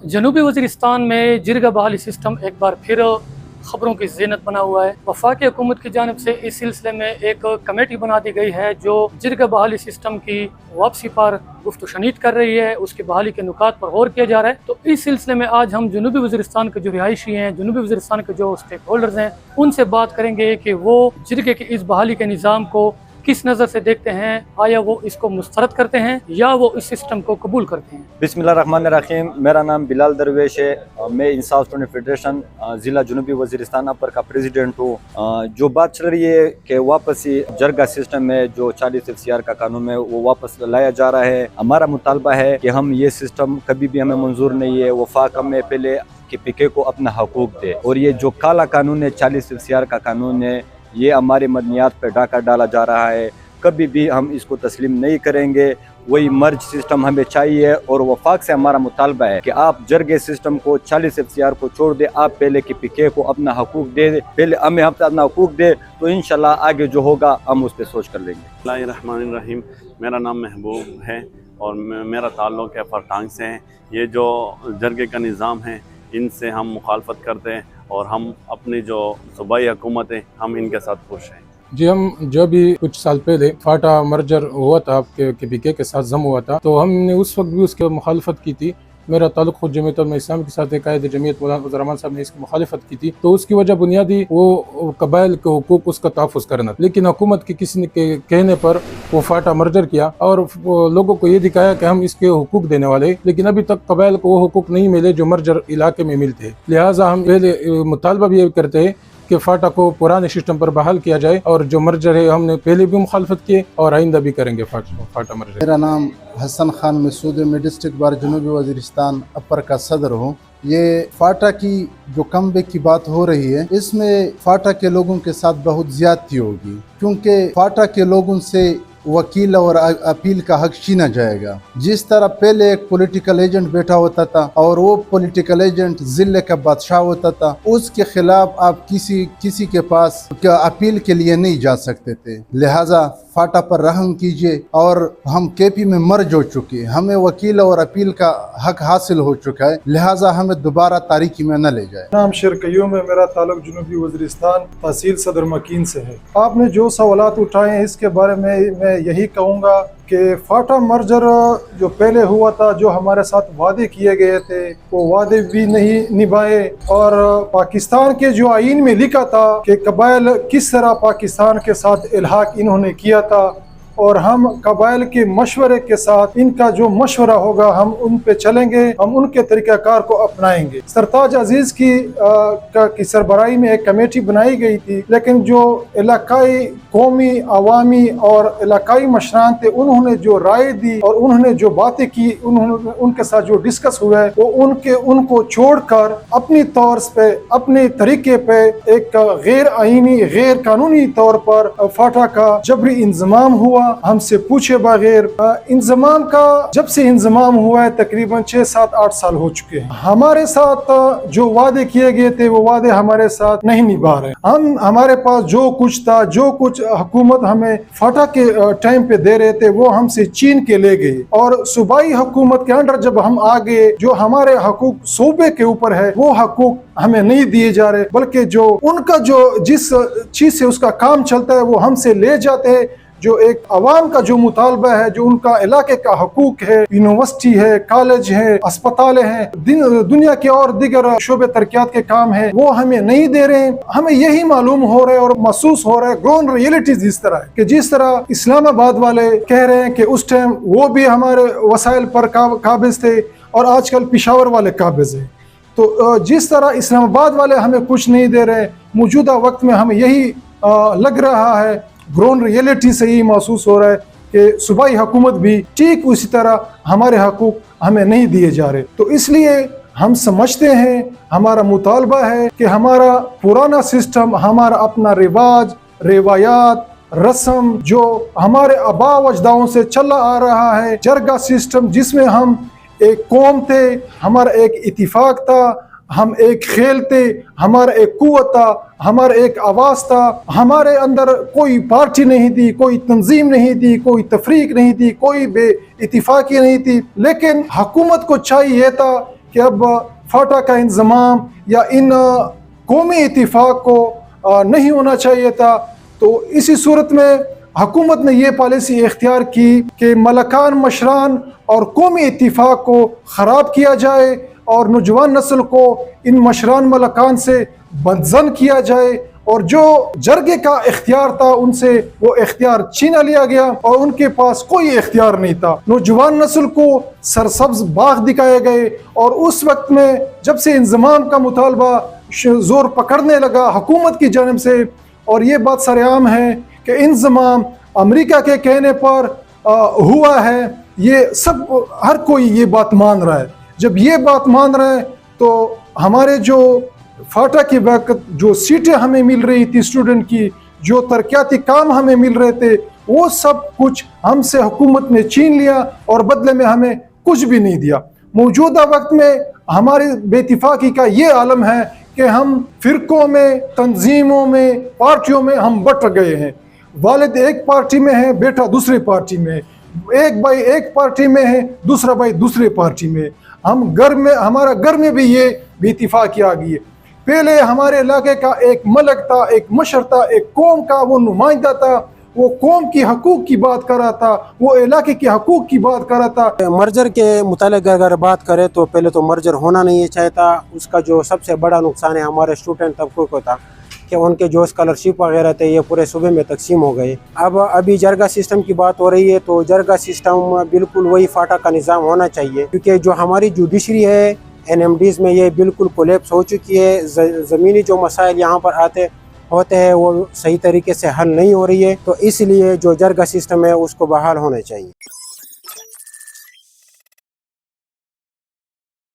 जनूबी वज़ीरिस्तान में जिरगा बहाली सिस्टम एक बार फिर ख़बरों की ज़ीनत बना हुआ है। वफाकी हुकूमत की जानिब से इस सिलसिले में एक कमेटी बना दी गई है जो जिरगा बहाली सिस्टम की वापसी पर गुफ्त शनीद कर रही है, उसकी बहाली के नुकात पर गौर किया जा रहा है। तो इस सिलसिले में आज हम जनूबी वज़ीरिस्तान के जो रिहायशी हैं, जनूबी वज़ीरिस्तान के जो स्टेक होल्डर्स हैं, उनसे बात करेंगे कि वो जिरगे के इस बहाली के निज़ाम को किस नज़र से देखते हैं, आया वो इसको मुस्तरद करते हैं या वो इस सिस्टम को कबूल करते हैं। बिस्मिल्लाहिर्रहमानिर्रहीम। मेरा नाम बिलाल दरवेश है। मैं इंसाफ स्टूडेंट फेडरेशन ज़िला जनूबी वज़ीरिस्तान अपर का प्रेसिडेंट हूँ। जो बात चल रही है कि वापस जरगा सिस्टम में जो 40 FCR का कानून है वो वापस लाया जा रहा है। हमारा मुतालबा है कि हम ये सिस्टम कभी भी हमें मंजूर नहीं है। वफाक हमें पहले कि पीके को अपना हकूक दे, और ये जो काला कानून है 40 FCR का कानून है, ये हमारे मदनियात पर डाका डाला जा रहा है। कभी भी हम इसको तस्लीम नहीं करेंगे। वही मर्ज सिस्टम हमें चाहिए, और वफाक से हमारा मुतालबा है कि आप जरगे सिस्टम को 40 FCR को छोड़ दे, आप पहले कि पीके को अपना हकूक दे, पहले हमें अपना हकूक दे, तो इंशाल्लाह आगे जो होगा हम उस पर सोच कर लेंगे। बिस्मिल्लाहिर्रहमानिर्रहीम। मेरा नाम महबूब है और मेरा ताल्लुक़ है फरटांग से है। ये जो जरगे का निज़ाम है इनसे हम मुखालफत करते हैं, और हम अपनी जो सूबाई हुकूमत है हम इनके साथ खुश हैं। जी, हम जो भी कुछ साल पहले फाटा मर्जर हुआ था आपके KPK के साथ जम हुआ था, तो हमने उस वक्त भी उसकी मुखालफत की थी। मेरा ताल्लुक़ खुद जमीयत इस्लाम के साथ है। कायद जमीयत मौलाना फजल रहमान साहब ने इसकी मुखालफत की थी, तो उसकी वजह बुनियादी वो कबाइल के हुकूक उसका तहफ़्फ़ुज़ करना। लेकिन हुकूमत के किसी ने कहने पर वो फाटा मर्जर किया और लोगों को ये दिखाया कि हम इसके हुकूक देने वाले, लेकिन अभी तक कबाइल को वो हुकूक नहीं मिले जो मर्जर इलाके में मिलते। लिहाजा हम पहले मुतालबा भी ये करते हैं कि फाटा को पुराने सिस्टम पर बहाल किया जाए, और जो मर्जर है हमने पहले भी मुखालफत की और आइंदा भी करेंगे फाटा मर्जर। मेरा नाम हसन खान मसूद है। मैं डिस्ट्रिक्ट बार जनूबी वज़ीरिस्तान अपर का सदर हूँ। ये फाटा की जो कमबैक की बात हो रही है, इसमें फाटा के लोगों के साथ बहुत ज्यादती होगी, क्योंकि फाटा के लोगों से वकील और अपील का हक छीना जाएगा। जिस तरह पहले एक पॉलिटिकल एजेंट बैठा होता था और वो पॉलिटिकल एजेंट जिले का बादशाह होता था, उसके खिलाफ आप किसी के पास अपील के लिए नहीं जा सकते थे। लिहाजा फाटा पर रहम कीजिए, और हम KP में मर्ज हो चुके, हमें वकील और अपील का हक हासिल हो चुका है। लिहाजा हमें दोबारा तारीकी में न ले जाए। नाम शेर कयूम है। मेरा ताल्लुक जनूबी वज़ीरिस्तान तहसील सदर मकीन से है। आपने जो सवालात उठाए हैं इसके बारे में मैं यही कहूँगा कि फाटा मर्जर जो पहले हुआ था, जो हमारे साथ वादे किए गए थे वो वादे भी नहीं निभाए, और पाकिस्तान के जो आईन में लिखा था कि कबाइल किस तरह पाकिस्तान के साथ इल्हाक इन्होंने किया था, और हम कबाइल के मशवरे के साथ इनका जो मशवरा होगा हम उन पे चलेंगे, हम उनके तरीक़ाकार को अपनाएंगे। सरताज अजीज़ की सरबराही में एक कमेटी बनाई गई थी, लेकिन जो इलाकाई कौमी अवामी और इलाकाई मशरान थे उन्होंने जो राय दी और उन्होंने जो बातें की, उन्होंने उनके साथ जो डिस्कस हुआ है वो उनको छोड़कर अपनी तौर पे अपने तरीके पे एक गैर आईनी गैर कानूनी तौर पर फाटा का जबरी इंजमाम हुआ, हमसे पूछे बगैर। इंजमाम का जब से इंजमाम हुआ है तकरीबन 6, 7, 8 साल हो चुके हैं। हमारे साथ जो वादे किए गए थे वो वादे हमारे साथ नहीं निभा रहे। हमारे पास जो कुछ था, जो कुछ हुकूमत हमें फाटा के टाइम पे दे रहे थे वो हमसे छीन के ले गए, और सूबाई हुकूमत के अंडर जब हम आ गए, जो हमारे हकूक सूबे के ऊपर है वो हकूक हमें नहीं दिए जा रहे, बल्कि जो उनका जो जिस चीज से उसका काम चलता है वो हमसे ले जाते हैं। जो एक अवाम का जो मुतालबा है, जो उनका इलाके का हकूक है, यूनिवर्सिटी है, कॉलेज है, अस्पताल हैं, दुनिया के और दिगर शोबे तरक्यात के काम है, वो हमें नहीं दे रहे हैं। हमें यही मालूम हो रहा है और महसूस हो रहा है ग्राउंड रियलिटीज इस तरह है कि जिस तरह इस्लामाबाद वाले कह रहे हैं कि उस टाइम वो भी हमारे वसाइल पर काबिज थे और आजकल पिशावर वाले काबिज है, तो जिस तरह इस्लामाबाद वाले हमें कुछ नहीं दे रहे, मौजूदा वक्त में हमें यही लग रहा है, ग्राउंड रियलिटी से ही महसूस हो रहा है कि सूबाई हुकूमत भी ठीक उसी तरह हमारे हकूक हमें नहीं दिए जा रहे। तो इसलिए हम समझते हैं, हमारा मुतालबा है कि हमारा पुराना सिस्टम, हमारा अपना रिवाज, रिवायात, रस्म जो हमारे आबा अजदाओं से चला आ रहा है, जरगा सिस्टम जिसमें हम एक कौम थे, हमारा एक इत्तिफाक था, हम एक खेल थे, हमारा एक कुव्वत था, हमारा एक आवाज़ था, हमारे अंदर कोई पार्टी नहीं थी, कोई तंजीम नहीं थी, कोई तफरीक नहीं थी, कोई बे इत्तिफाकी नहीं थी। लेकिन हुकूमत को चाहिए था कि अब फाटा का इंजमाम या इन कौमी इत्तिफाक को नहीं होना चाहिए था। तो इसी सूरत में हुकूमत ने ये पॉलिसी इख्तियार की कि मलकान मशरान और कौमी इत्तिफाक को ख़राब किया जाए और नौजवान नस्ल को इन मशरान मलकान से बदजन किया जाए, और जो जरगे का इख्तियार था उनसे वो इख्तियार छीना लिया गया और उनके पास कोई इख्तियार नहीं था। नौजवान नस्ल को सरसब्ज बाग दिखाए गए और उस वक्त में जब से इंज़माम का मुतालबा ज़ोर पकड़ने लगा हुकूमत की जानिब से, और ये बात सरेआम है कि इंज़माम अमेरिका के कहने पर हुआ है, ये सब हर कोई ये बात मान रहा है। जब ये बात मान रहा है तो हमारे जो फाटा के वक्त जो सीटें हमें मिल रही थी स्टूडेंट की, जो तरक्याती काम हमें मिल रहे थे, वो सब कुछ हमसे हुकूमत ने छीन लिया और बदले में हमें कुछ भी नहीं दिया। मौजूदा वक्त में हमारी बेइत्तिफाकी का ये आलम है कि हम फ़िरक़ों में, तंजीमों में, पार्टियों में हम बट गए हैं। वालिद एक पार्टी में है, बेटा दूसरी पार्टी में है, एक भाई एक पार्टी में है, दूसरा भाई दूसरी पार्टी में। हम घर में, हमारा घर में भी ये बेइत्तिफाकी आ गई है। पहले हमारे इलाके का एक मलक था, एक मशर था, एक कौम का वो नुमाइंदा था, वो कौम की हकूक़ की बात कर रहा था, वो इलाके के हकूक़ की बात कर रहा था। मर्जर के मुतालिक अगर बात करें तो पहले तो मर्जर होना नहीं चाहिए था। उसका जो सबसे बड़ा नुकसान है हमारे स्टूडेंट तबके को था कि उनके जो स्कॉलरशिप वगैरह थे ये पूरे सूबे में तकसीम हो गए। अब अभी जरगा सिस्टम की बात हो रही है तो जरगा सिस्टम बिल्कुल वही फाटा का निज़ाम होना चाहिए, क्योंकि जो हमारी जुडिशरी है NMDs में ये बिल्कुल कोलैप्स हो चुकी है। ज़मीनी जो मसाइल यहाँ पर होते हैं वो सही तरीके से हल नहीं हो रही है, तो इसलिए जो जरगा सिस्टम है उसको बहाल होना चाहिए।